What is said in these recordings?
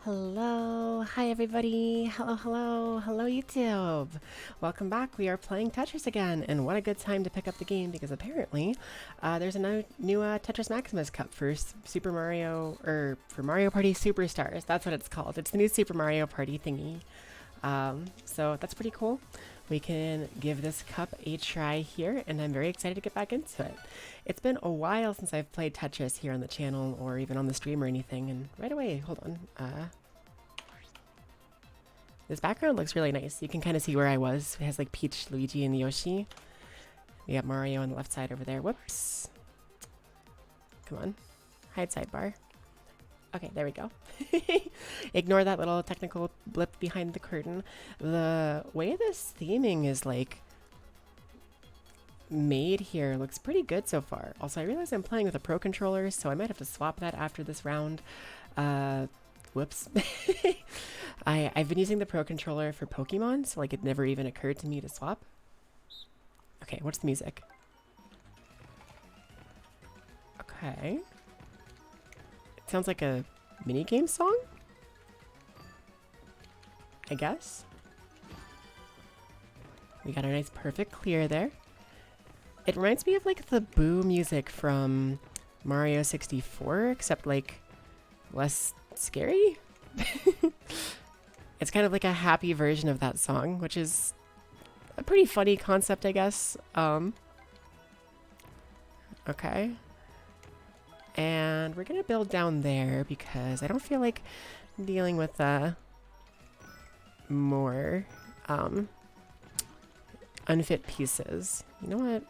Hello, hi everybody. Hello YouTube. Welcome back. We are playing Tetris again, and what a good time to pick up the game because apparently there's a new Tetris Maximus Cup for Super Mario, or for Mario Party Superstars. That's what it's called. It's the new Super Mario Party thingy. So that's pretty cool. We can give this cup a try here, and I'm very excited to get back into it. It's been a while since I've played Tetris here on the channel or even on the stream or anything, and right away, hold on. This background looks really nice. You can kind of see where I was. It has like Peach, Luigi, and Yoshi. We got Mario on the left side over there. Whoops. Come on. Hide sidebar. Okay, there we go. Ignore that little technical blip behind the curtain. The way this theming is like made here looks pretty good so far. Also, I realize I'm playing with a Pro controller, so I might have to swap that after this round. Whoops. I've been using the Pro controller for Pokemon, so like it never even occurred to me to swap. Okay, what's the music? Okay. It sounds like a minigame song? I guess. We got a nice perfect clear there. It reminds me of like the Boo music from Mario 64, except like less scary. It's kind of like a happy version of that song, which is a pretty funny concept, I guess. Okay. And we're gonna build down there because I don't feel like dealing with more unfit pieces. You know what?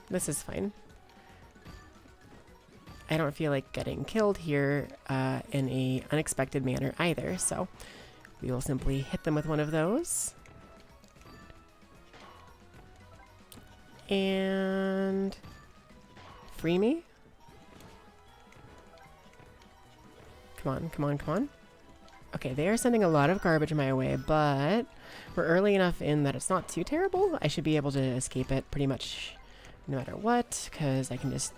This is fine. I don't feel like getting killed here in a unexpected manner either, so we will simply hit them with one of those. And free me. Come on, come on, come on. Okay, they are sending a lot of garbage my way, but we're early enough in that it's not too terrible. I should be able to escape it pretty much no matter what, because I can just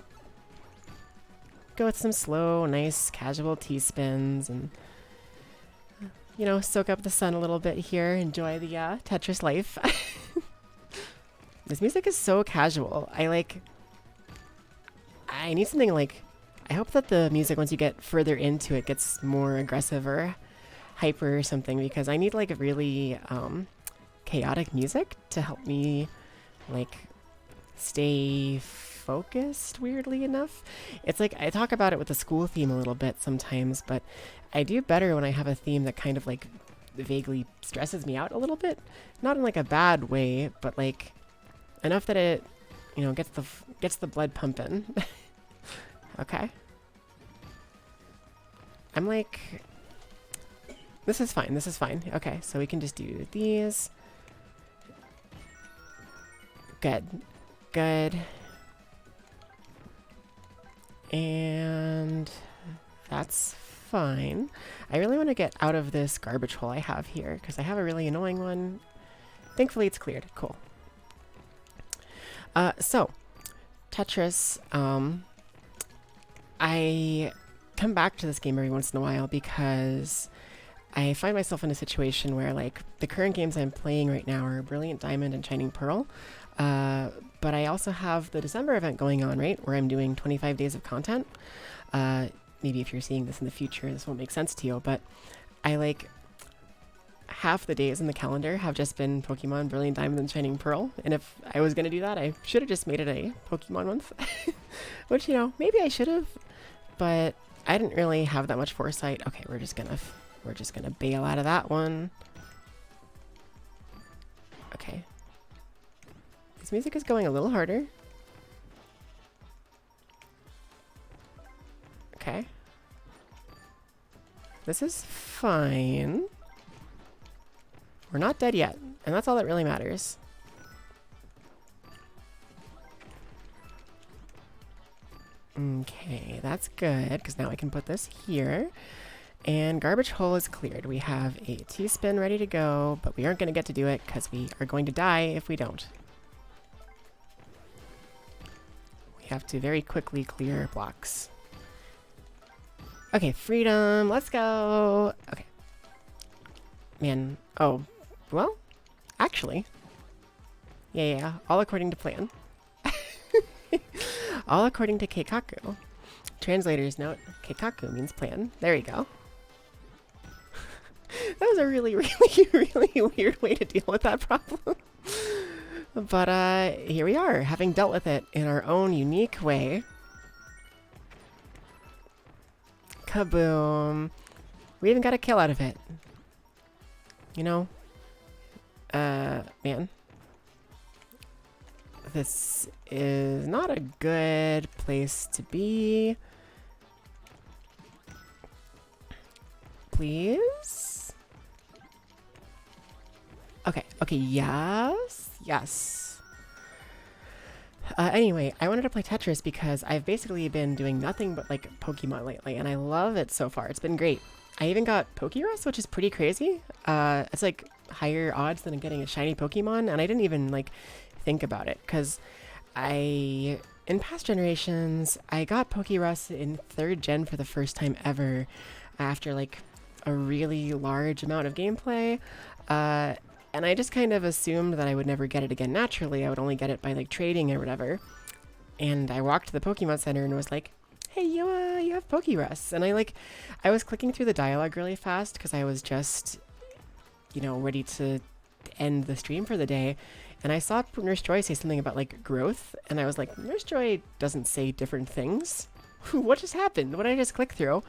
go with some slow, nice, casual T-spins and, you know, soak up the sun a little bit here, enjoy the Tetris life. This music is so casual. I need something like, I hope that the music, once you get further into it, gets more aggressive or hyper or something, because I need like a really chaotic music to help me like stay focused, weirdly enough. It's like, I talk about it with the school theme a little bit sometimes, but I do better when I have a theme that kind of like vaguely stresses me out a little bit. Not in like a bad way, but like enough that it, you know, gets the blood pumping. Okay. I'm like, this is fine, this is fine. Okay, so we can just do these. Good. Good. And that's fine. I really want to get out of this garbage hole I have here, because I have a really annoying one. Thankfully it's cleared. Cool. So, Tetris, I come back to this game every once in a while because I find myself in a situation where like the current games I'm playing right now are Brilliant Diamond and Shining Pearl, but I also have the December event going on, right, where I'm doing 25 days of content. Maybe if you're seeing this in the future, this won't make sense to you, but I like half the days in the calendar have just been Pokemon Brilliant Diamond and Shining Pearl, and if I was going to do that, I should have just made it a Pokemon month, which, you know, maybe I should have, but I didn't really have that much foresight. Okay, we're just gonna bail out of that one. Okay. This music is going a little harder. Okay. This is fine. We're not dead yet, and that's all that really matters. Okay, that's good, because now I can put this here. And garbage hole is cleared. We have a T-spin ready to go, but we aren't going to get to do it because we are going to die if we don't. We have to very quickly clear blocks. Okay, freedom. Let's go. Okay. Man. Oh, well, actually. Yeah. All according to plan. All according to Keikaku. Translator's note, Keikaku means plan. There you go. That was a really, really weird way to deal with that problem. But here we are, having dealt with it in our own unique way. Kaboom. We even got a kill out of it. You know? Man. This is not a good place to be. Please? Okay, yes. Anyway, I wanted to play Tetris because I've basically been doing nothing but like Pokemon lately, and I love it so far. It's been great. I even got Pokerus, which is pretty crazy. It's like higher odds than getting a shiny Pokemon, and I didn't even like think about it because in past generations, I got Pokerus in 3rd gen for the first time ever after like a really large amount of gameplay. And I just kind of assumed that I would never get it again naturally. I would only get it by like trading or whatever. And I walked to the Pokemon Center and was like, hey, you have Pokerus. And I was clicking through the dialogue really fast because I was just, ready to end the stream for the day. And I saw Nurse Joy say something about like growth. And I was like, Nurse Joy doesn't say different things. What just happened? What did I just click through?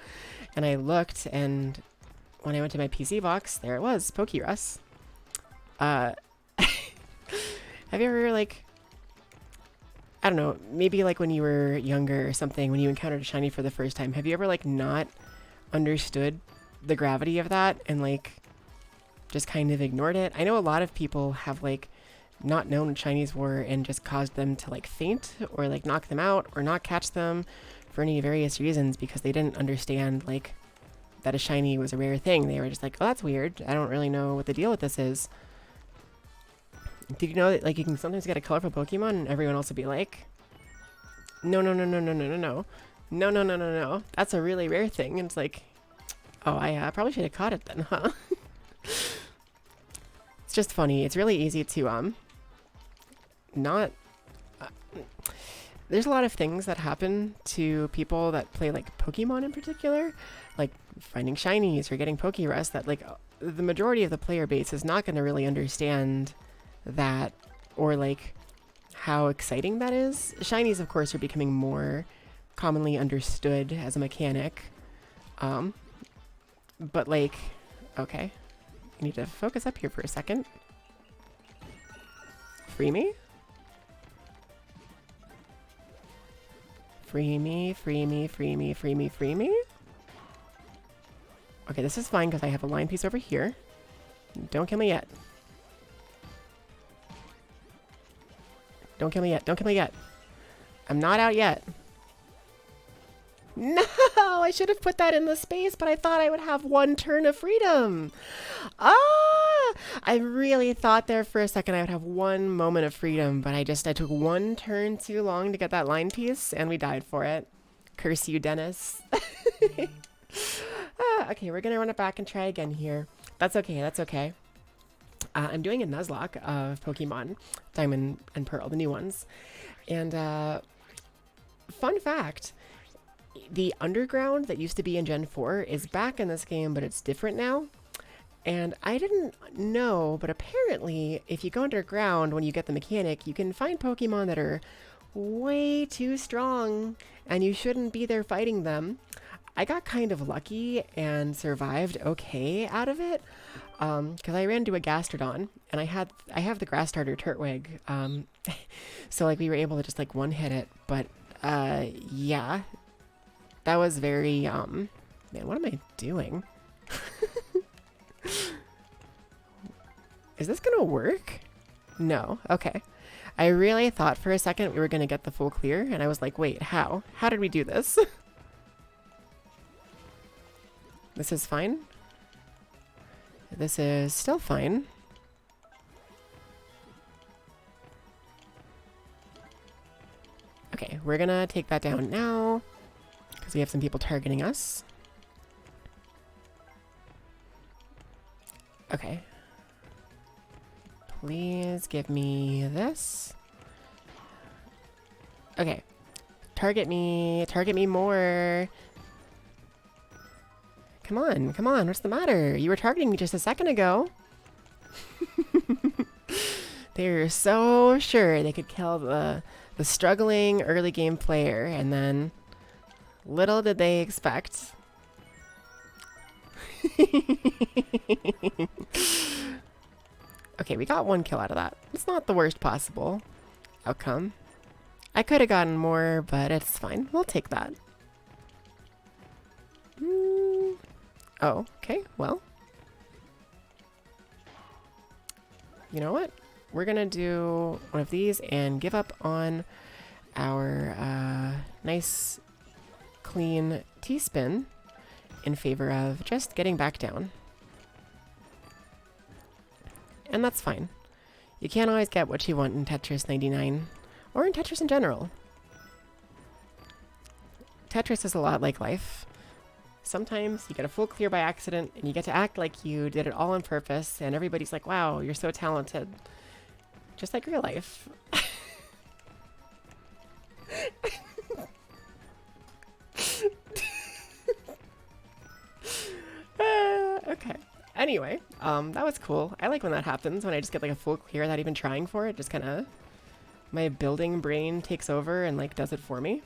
And I looked, and when I went to my PC box, there it was, Pokerus. Have you ever, like, I don't know, maybe like when you were younger or something, when you encountered a shiny for the first time, have you ever like not understood the gravity of that and like just kind of ignored it? I know a lot of people have like not known what shinies were and just caused them to like faint or like knock them out or not catch them for any various reasons because they didn't understand like that a shiny was a rare thing. They were just like, oh, that's weird. I don't really know what the deal with this is. Did you know that like you can sometimes get a colorful Pokemon and everyone else would be like, no. That's a really rare thing. And it's like, oh, I probably should have caught it then, huh? It's just funny. It's really easy to not. There's a lot of things that happen to people that play like Pokemon in particular, like finding shinies or getting Pokerus, that like the majority of the player base is not going to really understand that or like how exciting that is. Shinies, of course, are becoming more commonly understood as a mechanic. But like, okay, I need to focus up here for a second. Free me? Free me. Okay, this is fine because I have a line piece over here. Don't kill me yet. Don't kill me yet. I'm not out yet. No, I should have put that in the space, but I thought I would have one turn of freedom. I really thought there for a second I would have one moment of freedom, but I took one turn too long to get that line piece, and we died for it. Curse you, Dennis. Okay, we're gonna run it back and try again here. That's okay. I'm doing a Nuzlocke of Pokemon Diamond and Pearl, the new ones. And fun fact, the underground that used to be in Gen 4 is back in this game, but it's different now. And I didn't know, but apparently if you go underground when you get the mechanic, you can find Pokemon that are way too strong and you shouldn't be there fighting them. I got kind of lucky and survived okay out of it. Because I ran into a Gastrodon, and I have the Grass Starter Turtwig, so like we were able to just like one-hit it, but yeah, that was very, man, what am I doing? Is this gonna work? No, okay. I really thought for a second we were gonna get the full clear, and I was like, wait, how? How did we do this? This is fine. This is still fine. Okay, we're gonna take that down now because we have some people targeting us. Okay. Please give me this. Okay. Target me more. Come on, what's the matter? You were targeting me just a second ago. They were so sure they could kill the struggling early game player, and then little did they expect. Okay, we got 1 kill out of that. It's not the worst possible outcome. I could have gotten more, but it's fine. We'll take that. Oh, okay, well. You know what? We're gonna do one of these and give up on our nice, clean T-spin in favor of just getting back down. And that's fine. You can't always get what you want in Tetris 99, or in Tetris in general. Tetris is a lot like life. Sometimes you get a full clear by accident, and you get to act like you did it all on purpose, and everybody's like, wow, you're so talented. Just like real life. Okay. Anyway, that was cool. I like when that happens, when I just get like a full clear without even trying for it. Just kind of, my building brain takes over and like does it for me.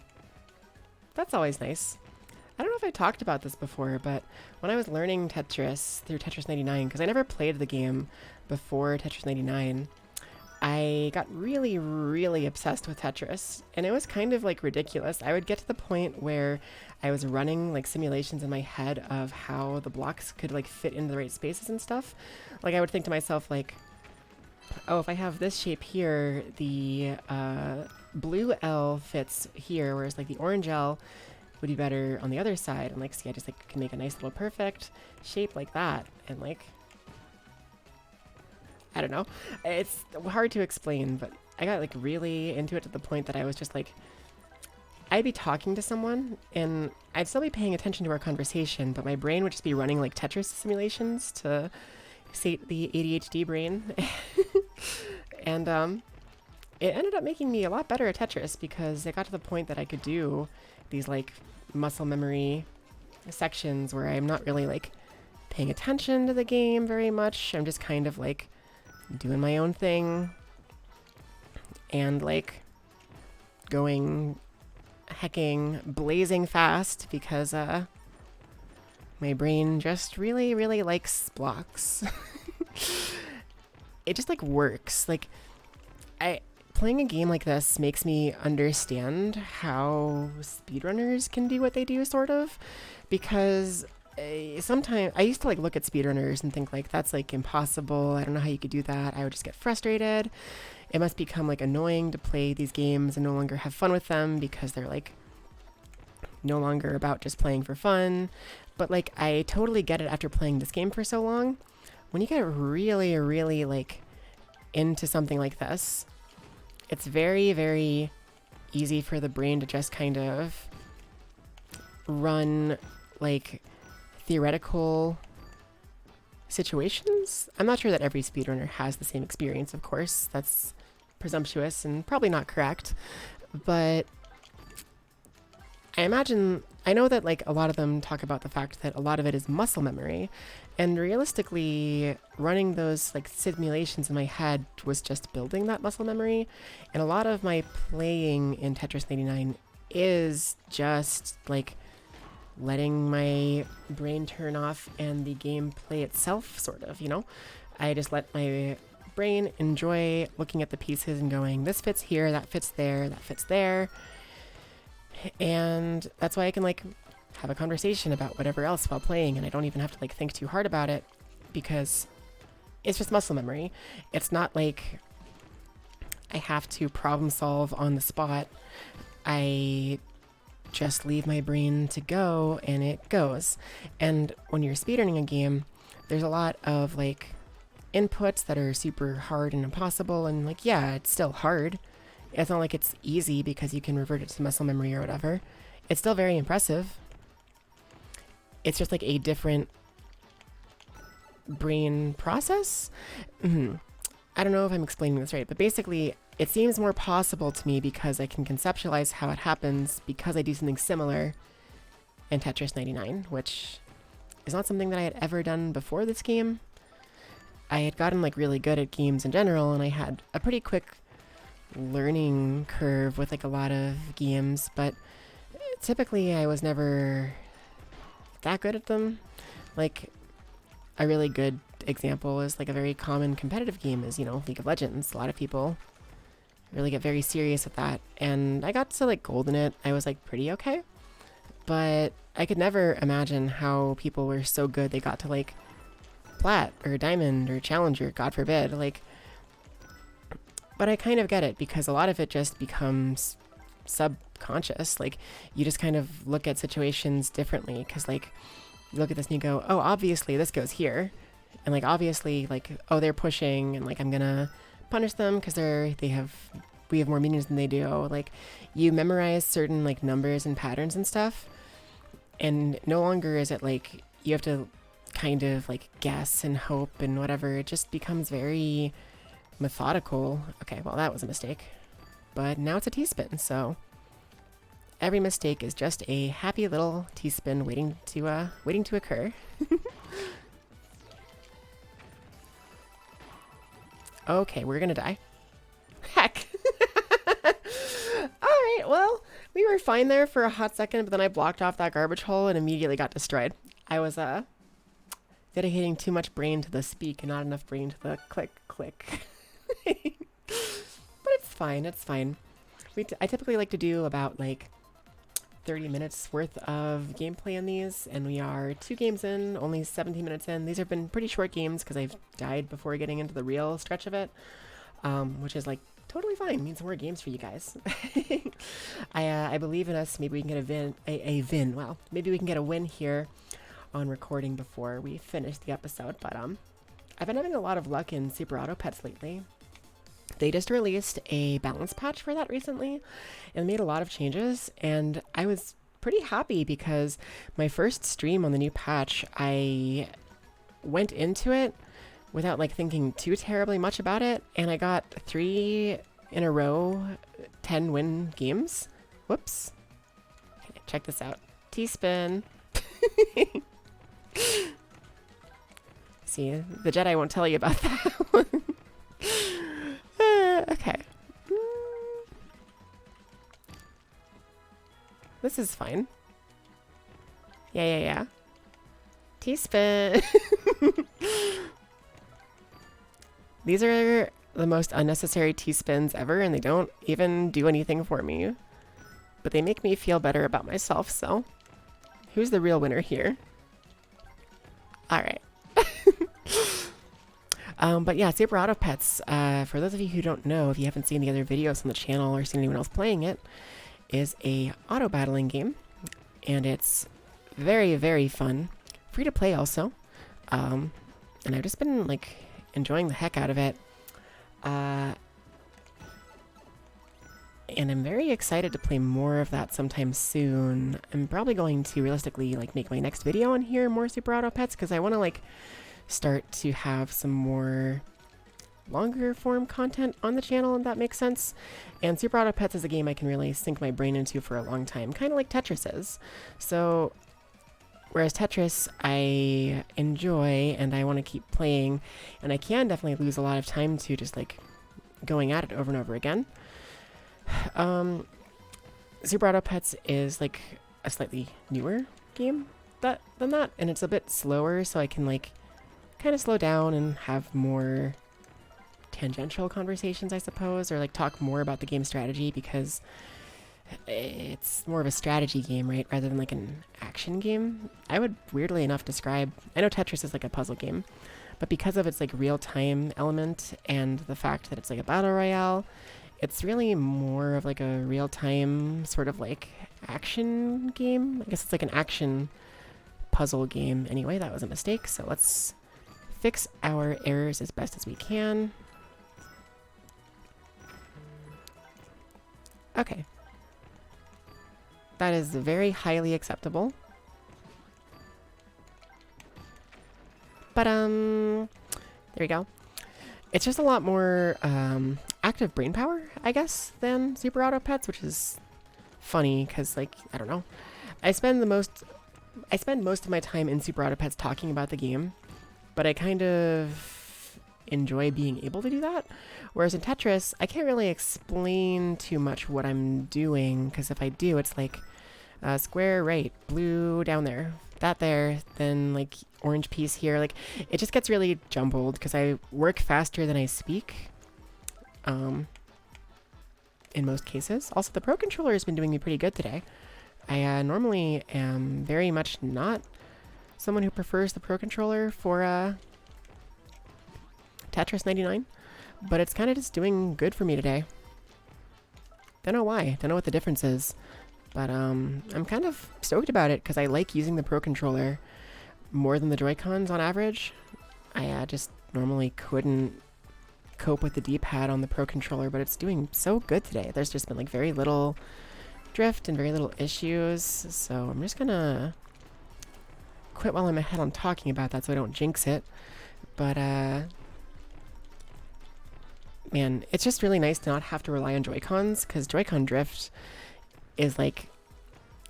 That's always nice. I don't know if I talked about this before, but when I was learning Tetris through Tetris 99, because I never played the game before Tetris 99, I got really, really obsessed with Tetris, and it was kind of like ridiculous. I would get to the point where I was running like simulations in my head of how the blocks could like fit into the right spaces and stuff. Like I would think to myself like, oh, if I have this shape here, the blue L fits here, whereas like the orange L would be better on the other side. And like, see, I just like can make a nice little perfect shape like that, and like, I don't know. It's hard to explain, but I got like really into it to the point that I was just like, I'd be talking to someone and I'd still be paying attention to our conversation, but my brain would just be running like Tetris simulations to sate the ADHD brain. And it ended up making me a lot better at Tetris because it got to the point that I could do these like muscle memory sections where I'm not really like paying attention to the game very much. I'm just kind of like doing my own thing and like going hecking blazing fast because my brain just really, really likes blocks. It just like works. Like playing a game like this makes me understand how speedrunners can do what they do, sort of, because sometimes I used to like look at speedrunners and think like that's like impossible. I don't know how you could do that. I would just get frustrated. It must become like annoying to play these games and no longer have fun with them because they're like no longer about just playing for fun. But like I totally get it after playing this game for so long. When you get really, really like into something like this, it's very, very easy for the brain to just kind of run like theoretical situations. I'm not sure that every speedrunner has the same experience, of course. That's presumptuous and probably not correct. But I know that like a lot of them talk about the fact that a lot of it is muscle memory. And realistically, running those like simulations in my head was just building that muscle memory. And a lot of my playing in Tetris 99 is just like letting my brain turn off and the game play itself, sort of, you know? I just let my brain enjoy looking at the pieces and going, this fits here, that fits there, that fits there. And that's why I can like have a conversation about whatever else while playing, and I don't even have to like think too hard about it because it's just muscle memory. It's not like I have to problem solve on the spot. I just leave my brain to go and it goes. And when you're speedrunning a game, there's a lot of like inputs that are super hard and impossible, and like, yeah, it's still hard. It's not like it's easy because you can revert it to muscle memory or whatever. It's still very impressive. It's just like a different brain process. I don't know if I'm explaining this right, but basically it seems more possible to me because I can conceptualize how it happens because I do something similar in Tetris 99, which is not something that I had ever done before this game. I had gotten like really good at games in general, and I had a pretty quick learning curve with like a lot of games, but typically I was never that good at them. Like a really good example is like a very common competitive game is, you know, League of Legends. A lot of people really get very serious with that, and I got to like gold in it. I was like pretty okay, but I could never imagine how people were so good they got to like plat or diamond or challenger, God forbid. Like, but I kind of get it because a lot of it just becomes subconscious. Like you just kind of look at situations differently because like you look at this and you go, oh, obviously this goes here, and like obviously like, oh, they're pushing and like I'm gonna punish them because we have more minions than they do. Like you memorize certain like numbers and patterns and stuff, and no longer is it like you have to kind of like guess and hope and whatever. It just becomes very methodical. Okay, well that was a mistake, but now it's a T-spin, so every mistake is just a happy little T-spin waiting to occur. Okay, we're gonna die. Heck. Alright, well, we were fine there for a hot second, but then I blocked off that garbage hole and immediately got destroyed. I was dedicating too much brain to the speak and not enough brain to the click. But it's fine, it's fine. I typically like to do about like 30 minutes worth of gameplay in these, and we are 2 games in, only 17 minutes in. These have been pretty short games because I've died before getting into the real stretch of it, which is like totally fine. It means more games for you guys. I believe in us. Maybe we can get a win. Wow, maybe we can get a win here on recording before we finish the episode. But I've been having a lot of luck in Super Auto Pets lately. They just released a balance patch for that recently and made a lot of changes, and I was pretty happy because my first stream on the new patch, I went into it without like thinking too terribly much about it, and I got 3 in a row 10 win games. Whoops. Okay, check this out. T-spin. See, the Jedi won't tell you about that one. Okay. This is fine. Yeah. T-spin. These are the most unnecessary T-spins ever, and they don't even do anything for me. But they make me feel better about myself, so who's the real winner here? Alright. But yeah, Super Auto Pets, for those of you who don't know, if you haven't seen the other videos on the channel or seen anyone else playing it, is a auto battling game, and it's very, very fun. Free to play also. And I've just been like enjoying the heck out of it. And I'm very excited to play more of that sometime soon. I'm probably going to realistically like make my next video on here more Super Auto Pets, because I want to like start to have some more longer form content on the channel, if that makes sense. And Super Auto Pets is a game I can really sink my brain into for a long time, kind of like Tetris is. So whereas Tetris I enjoy and I want to keep playing, and I can definitely lose a lot of time to just like going at it over and over again. Super Auto Pets is like a slightly newer game than that, and it's a bit slower, so I can like kind of slow down and have more tangential conversations, I suppose, or like talk more about the game strategy, because it's more of a strategy game, right, rather than like an action game. I would weirdly enough describe, I know Tetris is like a puzzle game, but because of its like real-time element and the fact that it's like a battle royale, it's really more of like a real-time sort of like action game. I guess it's like an action puzzle game. Anyway, that was a mistake, so let's fix our errors as best as we can. Okay. That is very highly acceptable. But there we go. It's just a lot more active brain power, I guess, than Super Auto Pets, which is funny because, like, I don't know. I spend most of my time in Super Auto Pets talking about the game, but I kind of enjoy being able to do that. Whereas in Tetris, I can't really explain too much what I'm doing, because if I do, it's like square right, blue down there, that there, then like orange piece here. Like, it just gets really jumbled because I work faster than I speak. In most cases. Also, the Pro Controller has been doing me pretty good today. I normally am very much not someone who prefers the Pro Controller for Tetris 99, but it's kind of just doing good for me today. Don't know why. Don't know what the difference is, but I'm kind of stoked about it because I like using the Pro Controller more than the Joy-Cons on average. I just normally couldn't cope with the D-pad on the Pro Controller, but it's doing so good today. There's just been like very little drift and very little issues, so I'm just gonna quit while I'm ahead on talking about that so I don't jinx it. But man, it's just really nice to not have to rely on Joy-Cons, because Joy-Con drift is like,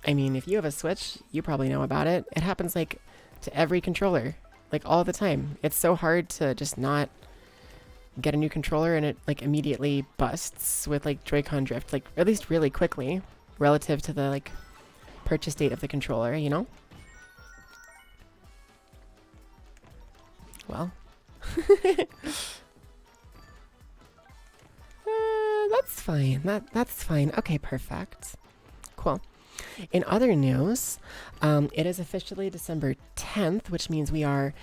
I mean, if you have a Switch, you probably know about it. It happens like to every controller, like all the time. It's so hard to just not get a new controller and it like immediately busts with like Joy-Con drift, like at least really quickly relative to the like purchase date of the controller, you know? Well. That's fine. That's fine. Okay, perfect. Cool. In other news, it is officially December 10th, which means we are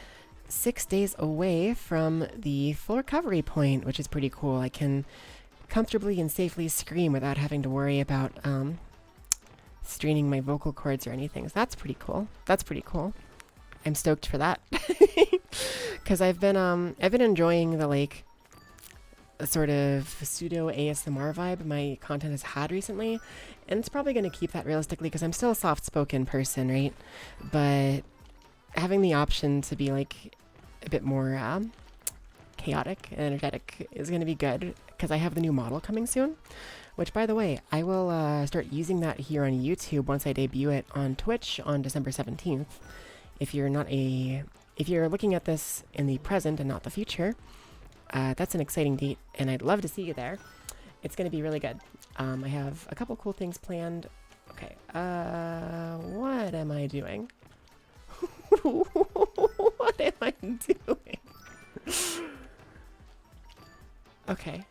6 days away from the full recovery point, which is pretty cool. I can comfortably and safely scream without having to worry about straining my vocal cords or anything. So that's pretty cool. That's pretty cool. I'm stoked for that because I've been enjoying the like sort of pseudo ASMR vibe my content has had recently, and it's probably going to keep that realistically because I'm still a soft-spoken person, right? But having the option to be like a bit more chaotic and energetic is going to be good because I have the new model coming soon, which, by the way, I will start using that here on YouTube once I debut it on Twitch on December 17th. If you're looking at this in the present and not the future, that's an exciting date, and I'd love to see you there. It's going to be really good. I have a couple cool things planned. Okay, what am I doing? What am I doing? Okay.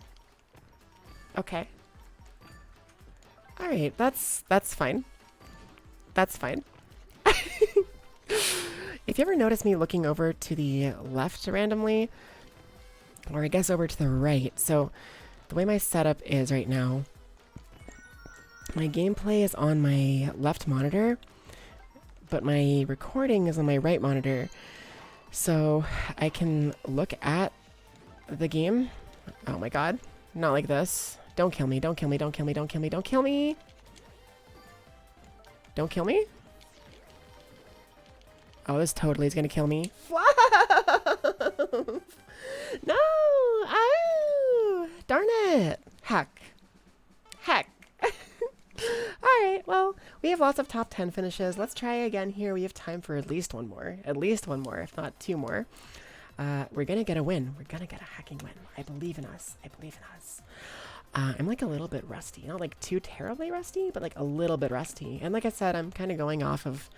Okay. Alright, that's fine. That's fine. If you ever notice me looking over to the left randomly, or I guess over to the right, so the way my setup is right now, my gameplay is on my left monitor, but my recording is on my right monitor, so I can look at the game. Oh my god, not like this. Don't kill me, don't kill me, don't kill me, don't kill me, don't kill me! Don't kill me? Oh, this totally is gonna kill me. No! Oh! Darn it! Heck. Heck. Alright, well, we have lots of top 10 finishes. Let's try again here. We have time for at least one more. At least one more, if not two more. We're gonna get a win. We're gonna get a hacking win. I believe in us. I believe in us. I'm like a little bit rusty. Not like too terribly rusty, but like a little bit rusty. And like I said, I'm kind of going off of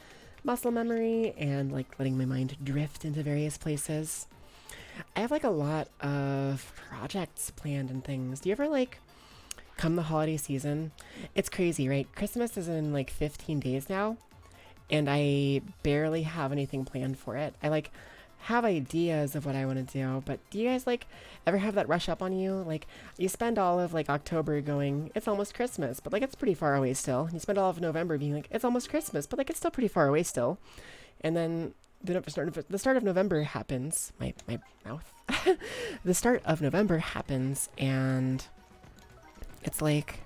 muscle memory and like letting my mind drift into various places. I have like a lot of projects planned and things. Do you ever like come the holiday season? It's crazy, right? Christmas is in like 15 days now, and I barely have anything planned for it. I like have ideas of what I want to do, but do you guys like ever have that rush up on you? Like you spend all of like October going, it's almost Christmas, but like it's pretty far away still. And you spend all of November being like, it's almost Christmas, but like it's still pretty far away still. And then the start of November happens. My mouth. The start of November happens, and it's like,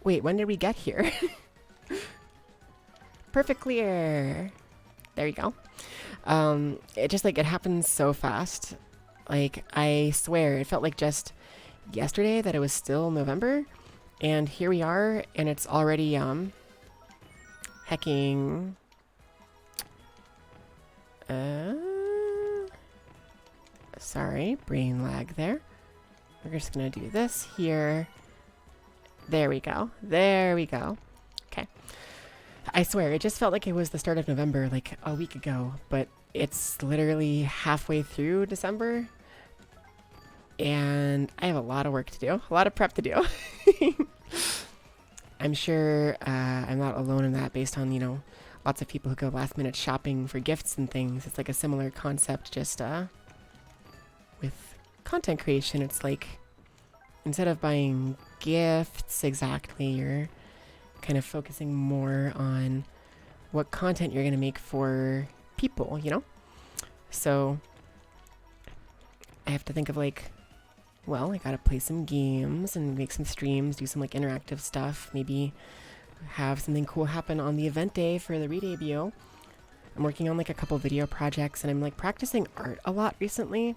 wait, when did we get here? Perfect clear. There you go. It just like, it happens so fast. Like, I swear, it felt like just yesterday that it was still November, and here we are, and it's already, hecking, sorry, brain lag there. We're just gonna do this here. There we go. There we go. Okay. I swear, it just felt like it was the start of November, like a week ago, but it's literally halfway through December, and I have a lot of work to do, a lot of prep to do. I'm sure I'm not alone in that, based on, you know, lots of people who go last minute shopping for gifts and things. It's like a similar concept, just with content creation. It's like, instead of buying gifts exactly, you're kind of focusing more on what content you're going to make for people, you know? So I have to think of like, well, I gotta play some games and make some streams, do some like interactive stuff, maybe have something cool happen on the event day for the re-debut. I'm working on like a couple video projects, and I'm like practicing art a lot recently.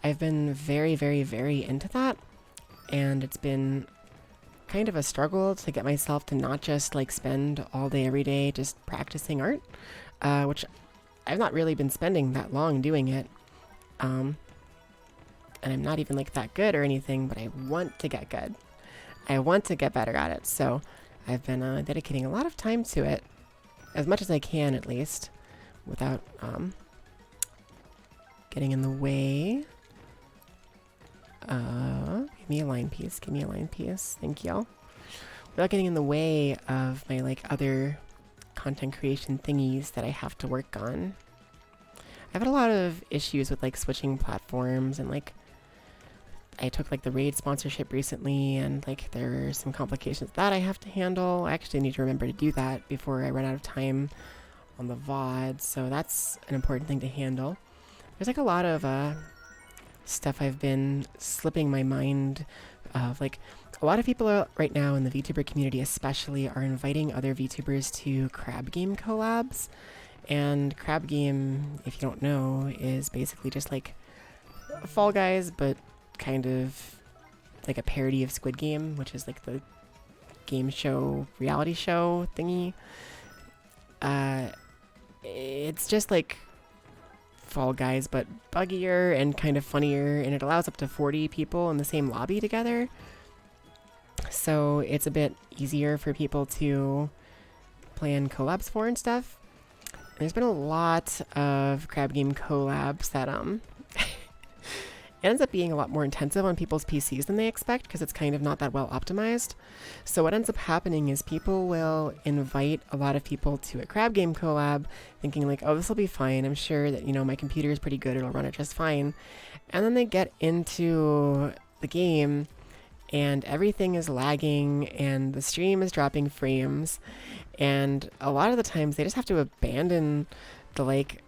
I've been very, very, very into that, and it's been kind of a struggle to get myself to not just like spend all day every day just practicing art, which I've not really been spending that long doing it. And I'm not even like that good or anything, but I want to get good. I want to get better at it. So I've been dedicating a lot of time to it, as much as I can at least, without getting in the way. Give me a line piece. Give me a line piece. Thank you. Without getting in the way of my like other content creation thingies that I have to work on. I've had a lot of issues with like switching platforms, and like I took like the Raid sponsorship recently, and like there are some complications that I have to handle. I actually need to remember to do that before I run out of time on the VOD, so that's an important thing to handle. There's like a lot of stuff I've been slipping my mind of. Like, a lot of people are, right now in the VTuber community especially, are inviting other VTubers to crab game collabs. And crab game, if you don't know, is basically just like Fall Guys, but kind of like a parody of Squid Game, which is like the game show, reality show thingy. It's just like Fall Guys, but buggier and kind of funnier, and it allows up to 40 people in the same lobby together. So it's a bit easier for people to plan collabs for and stuff. And there's been a lot of crab game collabs that it ends up being a lot more intensive on people's PCs than they expect, because it's kind of not that well optimized. So what ends up happening is people will invite a lot of people to a crab game collab thinking like, oh, this will be fine. I'm sure that, you know, my computer is pretty good. It'll run it just fine. And then they get into the game and everything is lagging and the stream is dropping frames. And a lot of the times they just have to abandon the like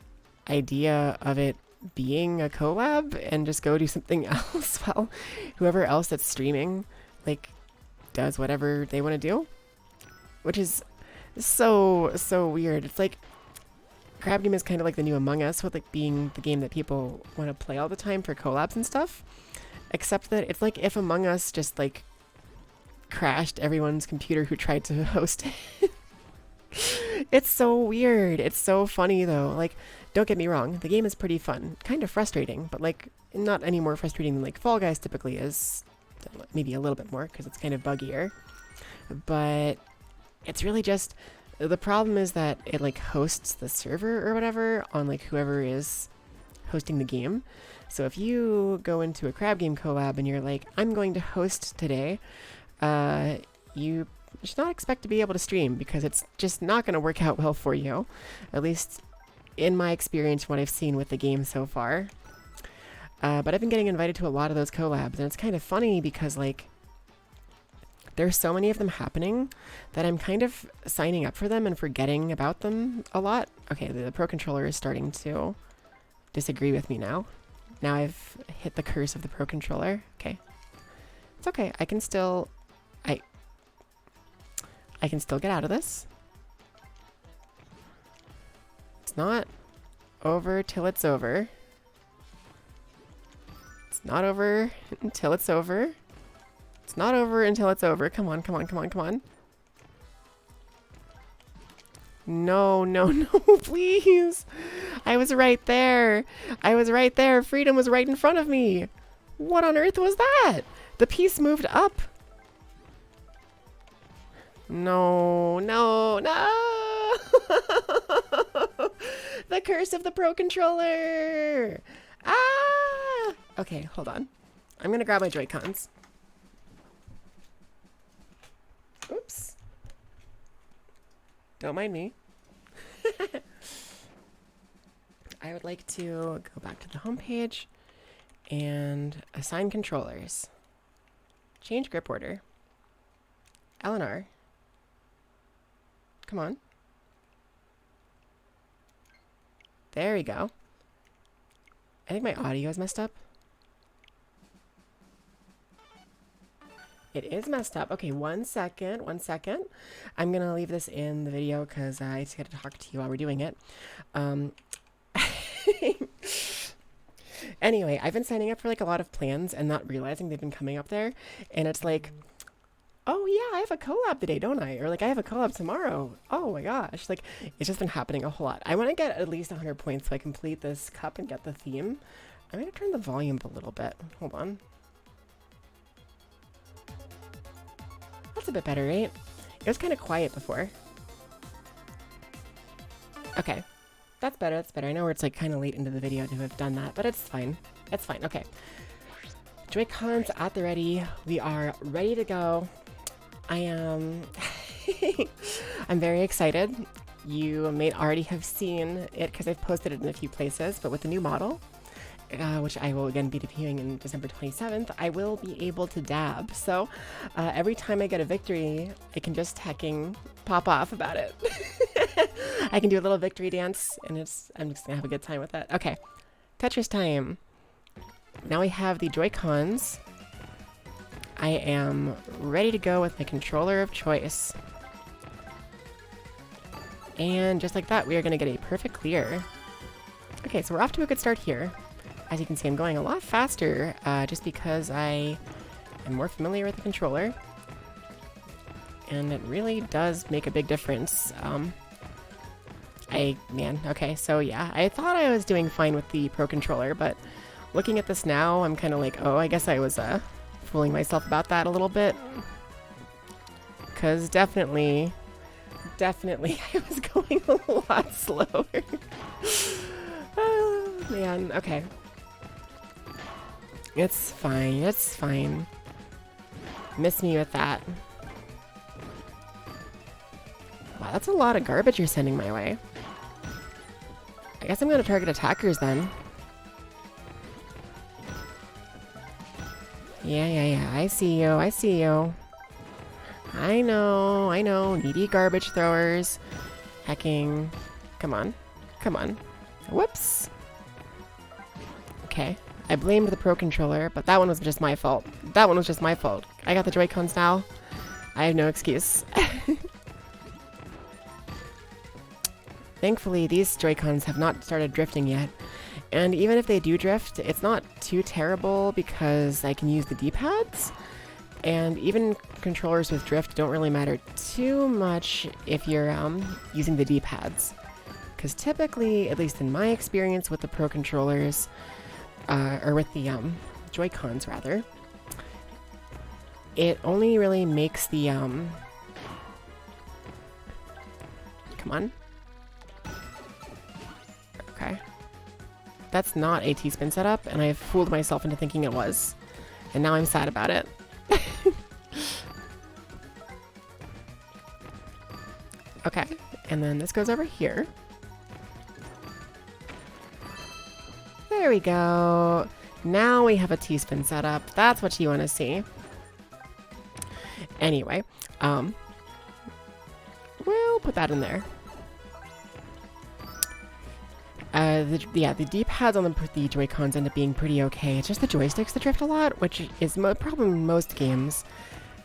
idea of it being a collab and just go do something else while whoever else that's streaming like does whatever they want to do, which is so weird. It's like crab game is kind of like the new Among Us, with like being the game that people want to play all the time for collabs and stuff, except that it's like if Among Us just like crashed everyone's computer who tried to host it. It's so weird. It's so funny though. Like, don't get me wrong, the game is pretty fun. Kind of frustrating, but like not any more frustrating than like Fall Guys typically is. Maybe a little bit more because it's kind of buggier. But it's really just, the problem is that it like hosts the server or whatever on like whoever is hosting the game. So if you go into a crab game collab and you're like, I'm going to host today, you should not expect to be able to stream, because it's just not going to work out well for you. At least in my experience, what I've seen with the game so far. But I've been getting invited to a lot of those collabs, and it's kind of funny because like there's so many of them happening that I'm kind of signing up for them and forgetting about them a lot. Okay, the Pro Controller is starting to disagree with me now. Now I've hit the curse of the Pro Controller. Okay. It's okay. I can still get out of this. It's not over till it's over. It's not over until it's over. It's not over until it's over. Come on, come on, come on, come on. No, no, no, please. I was right there. I was right there. Freedom was right in front of me. What on earth was that? The piece moved up. No, no, no. The curse of the Pro Controller. Ah! Okay, hold on. I'm gonna grab my Joy-Cons. Oops. Don't mind me. I would like to go back to the home page and assign controllers. Change grip order. L and R. Come on. There we go. I think my audio is messed up. It is messed up. Okay, 1 second, 1 second. I'm gonna leave this in the video because I just got to talk to you while we're doing it. Anyway, I've been signing up for like a lot of plans and not realizing they've been coming up there. And it's like, oh yeah, I have a collab today, don't I? Or like, I have a collab tomorrow. Oh my gosh. Like, it's just been happening a whole lot. I want to get at least 100 points so I complete this cup and get the theme. I'm going to turn the volume up a little bit. Hold on. That's a bit better, right? It was kind of quiet before. Okay. That's better, that's better. I know it's like kind of late into the video to have done that, but it's fine. It's fine, okay. Joy-Cons at the ready. We are ready to go. I am... I'm very excited. You may already have seen it because I've posted it in a few places, but with the new model, which I will again be debuting in December 27th, I will be able to dab. So every time I get a victory, I can just hecking pop off about it. I can do a little victory dance, and I'm just gonna have a good time with that. Okay, Tetris time. Now we have the Joy-Cons. I am ready to go with my controller of choice. And just like that, we are gonna get a perfect clear. Okay, so we're off to a good start here. As you can see, I'm going a lot faster, just because I am more familiar with the controller. And it really does make a big difference. Okay, so yeah, I thought I was doing fine with the Pro Controller, but looking at this now, I'm kind of like, oh, I guess I was fooling myself about that a little bit. Because definitely, I was going a lot slower. Oh, man, okay. It's fine, it's fine. Miss me with that. Wow, that's a lot of garbage you're sending my way. I guess I'm going to target attackers then. Yeah. I see you. I see you. I know. Needy garbage throwers. Hacking. Come on. Come on. Whoops. Okay. I blamed the Pro Controller, but that one was just my fault. That one was just my fault. I got the Joy-Cons now. I have no excuse. Thankfully, these Joy-Cons have not started drifting yet. And even if they do drift, it's not too terrible because I can use the D-pads. And even controllers with drift don't really matter too much if you're using the D-pads. Because typically, at least in my experience with the Pro Controllers, or with the Joy-Cons rather, it only really makes the come on. Okay. That's not a T-spin setup, and I fooled myself into thinking it was. And now I'm sad about it. Okay, and then this goes over here. There we go. Now we have a T-spin setup. That's what you want to see. Anyway, we'll put that in there. The D-pads on the Joy-Cons end up being pretty okay. It's just the joysticks that drift a lot, which is a problem in most games.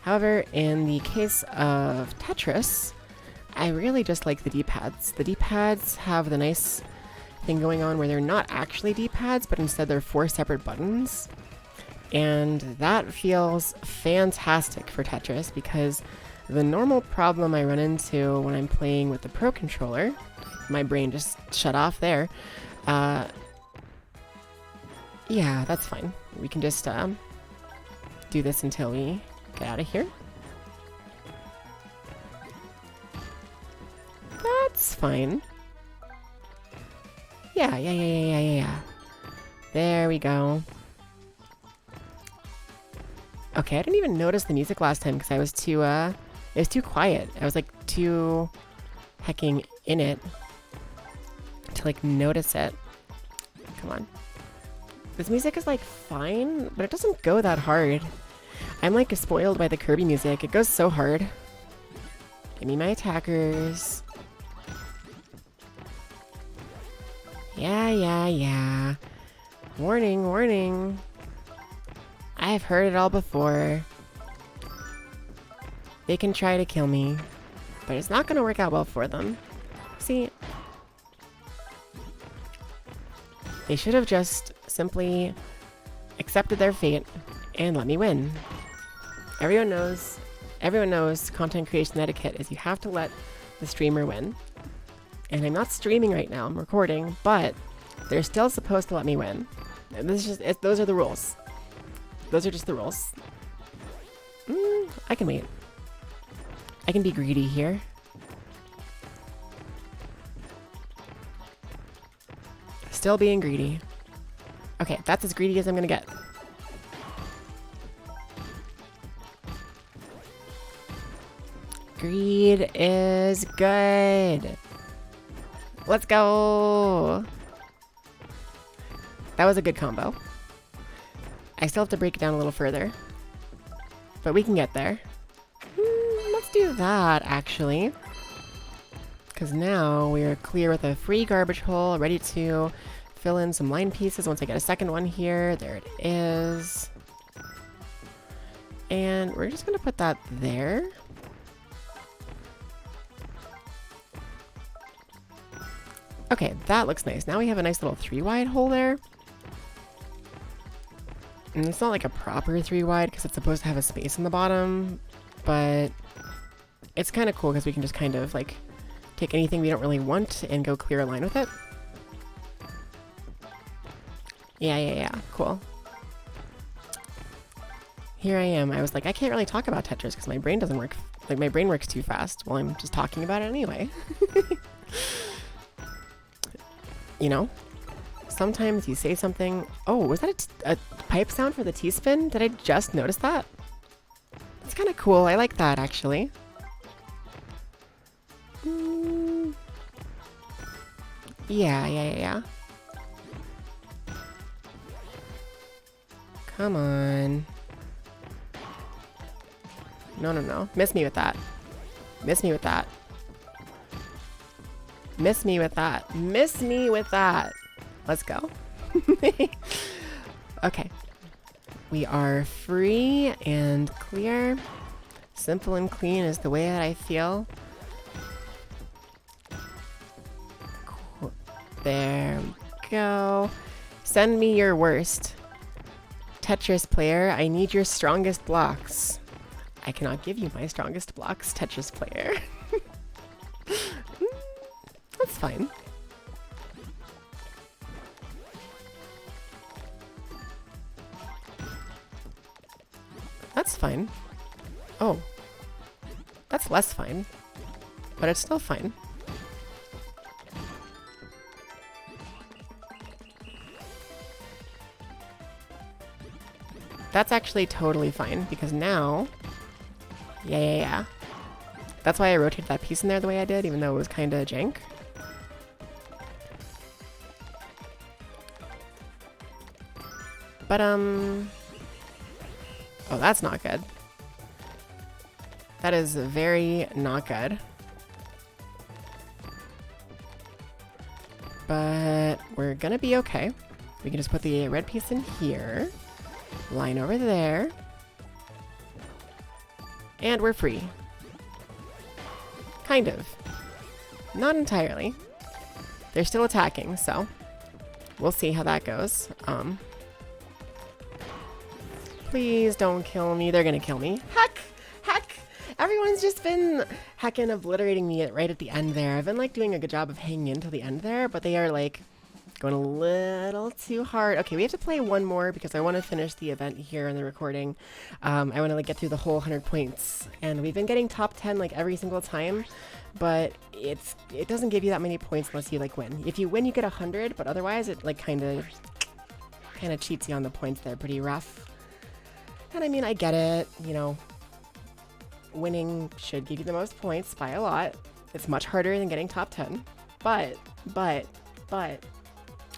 However, in the case of Tetris, I really just like the D-pads. The D-pads have the nice thing going on where they're not actually D-pads, but instead they're 4 separate buttons. And that feels fantastic for Tetris, because the normal problem I run into when I'm playing with the Pro Controller, my brain just shut off there. Yeah, that's fine. We can just do this until we get out of here. That's fine. Yeah. There we go. Okay, I didn't even notice the music last time because I was too, it was too quiet. I was like too hecking in it to like notice it. Come on. This music is like fine, but it doesn't go that hard. I'm like spoiled by the Kirby music. It goes so hard. Give me my attackers. Yeah. Warning. I've heard it all before. They can try to kill me, but it's not going to work out well for them. See? They should have just simply accepted their fate and let me win. Everyone knows content creation etiquette is you have to let the streamer win. And I'm not streaming right now, I'm recording, but they're still supposed to let me win. And this is just, those are the rules. Those are just the rules. I can wait. I can be greedy here. Still being greedy. Okay, that's as greedy as I'm gonna get. Greed is good. Let's go. That was a good combo. I still have to break it down a little further, but we can get there. Let's do that, actually. Because now we are clear with a free garbage hole, ready to fill in some line pieces once I get a second one here. There it is. And we're just going to put that there. Okay, that looks nice. Now we have a nice little 3-wide hole there. And it's not like a proper 3-wide because it's supposed to have a space in the bottom, but it's kind of cool because we can just kind of like take anything we don't really want and go clear a line with it. Yeah, cool. Here I am. I was like, I can't really talk about Tetris because my brain doesn't work. Like, my brain works too fast. Well, I'm just talking about it anyway. You know? Sometimes you say something... Oh, was that a pipe sound for the T-spin? Did I just notice that? It's kind of cool. I like that, actually. Yeah. Come on. No. Miss me with that. Miss me with that. Let's go. Okay. We are free and clear. Simple and clean is the way that I feel. Cool. There we go. Send me your worst. Tetris player, I need your strongest blocks. I cannot give you my strongest blocks, Tetris player. That's fine. That's fine. Oh. That's less fine. But it's still fine. That's actually totally fine, because now... Yeah. That's why I rotated that piece in there the way I did, even though it was kind of jank. But, oh, that's not good. That is very not good. But we're gonna be okay. We can just put the red piece in here. Line over there. And we're free. Kind of. Not entirely. They're still attacking, so we'll see how that goes. Please don't kill me. They're gonna kill me. Heck! Heck! Everyone's just been heckin' obliterating me right at the end there. I've been like doing a good job of hanging in till the end there, but they are like going a little too hard. Okay, we have to play one more because I want to finish the event here in the recording. I want to like get through the whole 100 points, and we've been getting top 10 like every single time, but it doesn't give you that many points unless you like win. If you win, you get 100, but otherwise it like kind of cheats you on the points there, pretty rough. And I mean, I get it, you know, winning should give you the most points by a lot. It's much harder than getting top 10, but,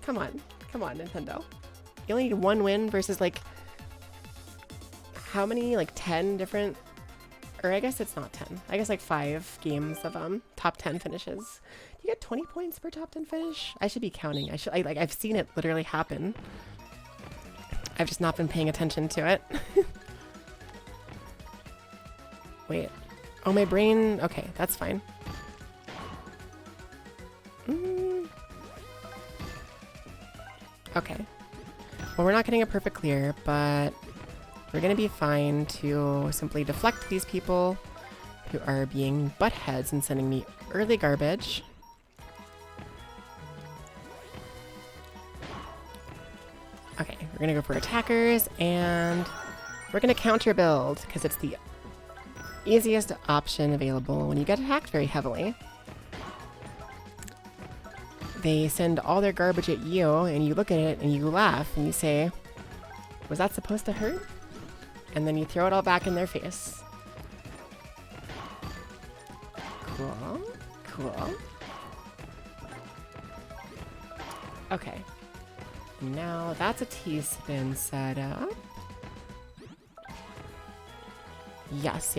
come on, Nintendo. You only need one win versus like, how many, like 10 different, or I guess it's not 10. I guess like 5 games of top 10 finishes. You get 20 points per top 10 finish? I should be counting. I've seen it literally happen. I've just not been paying attention to it. Wait. Oh, my brain. Okay, that's fine. Okay. Well, we're not getting a perfect clear, but we're going to be fine to simply deflect these people who are being buttheads and sending me early garbage. Okay, we're going to go for attackers, and we're going to counter build because it's the easiest option available when you get attacked very heavily. They send all their garbage at you, and you look at it and you laugh and you say, was that supposed to hurt? And then you throw it all back in their face. Cool. Cool. Okay. Now that's a T-spin setup. Yes.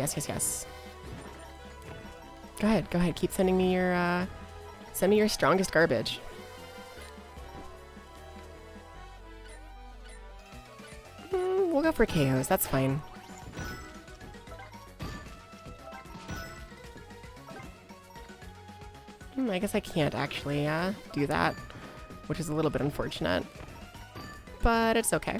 Go ahead. Keep sending me your, send me your strongest garbage. We'll go for KOs, that's fine. I guess I can't actually, do that, which is a little bit unfortunate. But it's okay.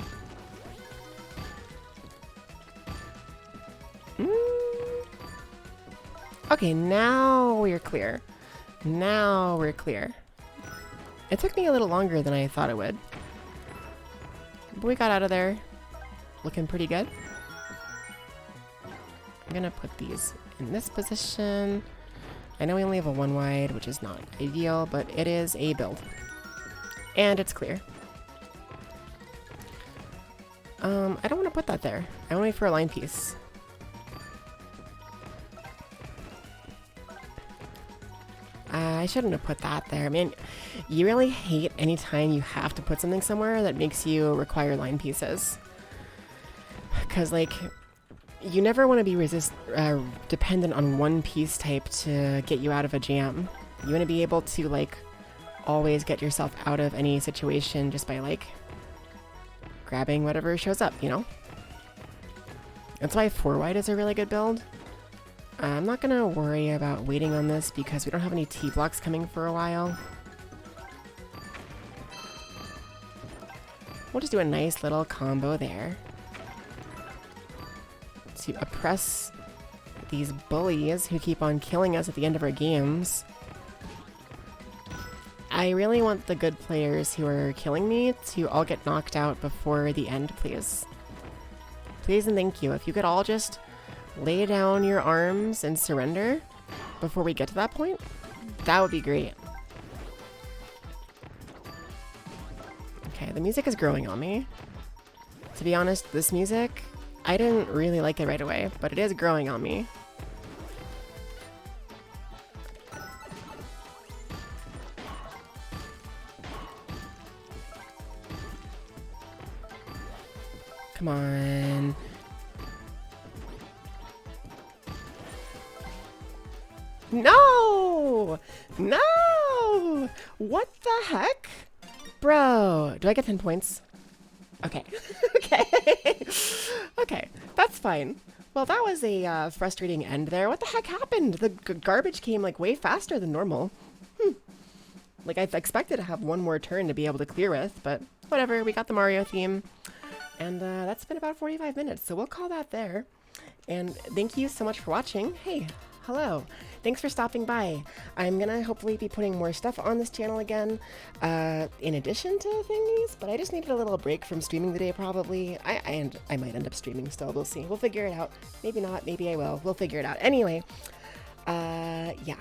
Okay, now we're clear. Now we're clear. It took me a little longer than I thought it would. But we got out of there looking pretty good. I'm gonna put these in this position. I know we only have a 1 wide, which is not ideal, but it is a build. And it's clear. I don't want to put that there. I want to wait for a line piece. I shouldn't have put that there. I mean, you really hate any time you have to put something somewhere that makes you require line pieces. Because, like, you never want to be dependent on one piece type to get you out of a jam. You want to be able to, like, always get yourself out of any situation just by, like, grabbing whatever shows up, you know? That's why 4 wide is a really good build. I'm not gonna worry about waiting on this because we don't have any T-blocks coming for a while. We'll just do a nice little combo there to oppress these bullies who keep on killing us at the end of our games. I really want the good players who are killing me to all get knocked out before the end, please. Please and thank you. If you could all just lay down your arms and surrender before we get to that point, that would be great. Okay, the music is growing on me. To be honest, this music, I didn't really like it right away, but it is growing on me. Come on. No! No! What the heck? Bro, do I get 10 points? Okay. Okay. Okay, that's fine. Well, that was a frustrating end there. What the heck happened? The garbage came like way faster than normal. Like I expected to have one more turn to be able to clear with, but whatever. We got the Mario theme, and that's been about 45 minutes, so we'll call that there. And thank you so much for watching. Hey, hello. Thanks for stopping by. I'm gonna hopefully be putting more stuff on this channel again, in addition to thingies, but I just needed a little break from streaming today probably. I might end up streaming still, we'll see. We'll figure it out. Maybe not, maybe I will. We'll figure it out. Anyway, yeah.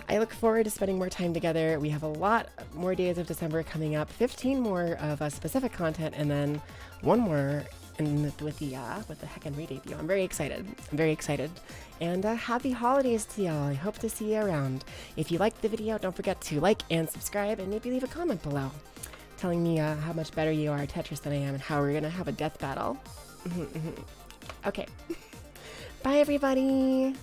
I look forward to spending more time together. We have a lot more days of December coming up, 15 more of specific content, and then one more with the Heckin' re-debut. I'm very excited. I'm very excited. And happy holidays to y'all. I hope to see you around. If you liked the video, don't forget to like and subscribe, and maybe leave a comment below telling me how much better you are at Tetris than I am, and how we're gonna have a death battle. Okay. Bye, everybody.